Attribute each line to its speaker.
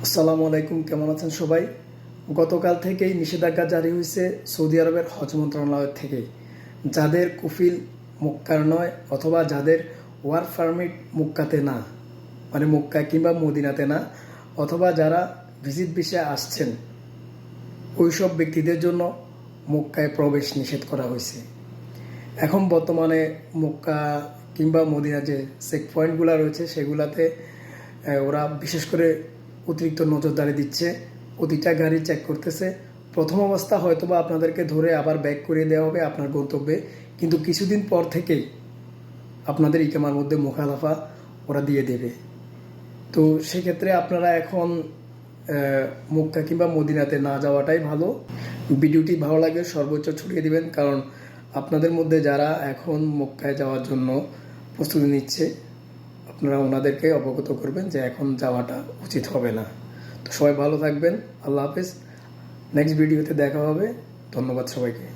Speaker 1: আসসালামু আলাইকুম, কেমন আছেন সবাই? গতকাল থেকেই নিষেধাজ্ঞা জারি হয়েছে সৌদি আরবের হজ মন্ত্রণালয় থেকে। যাদের কুফিল মক্কার নয় অথবা যাদের ওয়ার্ক পারমিট মক্কাতে না, মানে মক্কা কিংবা মদিনাতে না, অথবা যারা ভিজিট ভিসায় আসছেন, ওইসব ব্যক্তিদের জন্য মক্কায় প্রবেশ নিষেধ করা হয়েছে। এখন বর্তমানে মক্কা কিংবা মদিনা যে চেক পয়েন্টগুলো রয়েছে সেগুলাতে ওরা বিশেষ করে অতিরিক্ত নজরদারি দিচ্ছে, প্রতিটা গাড়ি চেক করতেছে। প্রথম অবস্থা হয়তোবা আপনাদেরকে ধরে আবার ব্যাক করিয়ে দেওয়া হবে আপনার গন্তব্যে, কিন্তু কিছুদিন পর থেকেই আপনাদের ইকামার মধ্যে মুখালাফা ওরা দিয়ে দেবে। তো সেক্ষেত্রে আপনারা এখন মক্কা কিংবা মদিনাতে না যাওয়াটাই ভালো। ভিডিওটি ভালো লাগে সর্বোচ্চ ছড়িয়ে দিবেন, কারণ আপনাদের মধ্যে যারা এখন মক্কায় যাওয়ার জন্য প্রস্তুতি নিচ্ছে আপনারা ওনাদেরকে অবগত করবেন যে এখন যাওয়াটা উচিত হবে না। তো সবাই ভালো থাকবেন, আল্লাহ হাফেজ। নেক্সট ভিডিওতে দেখা হবে। ধন্যবাদ সবাইকে।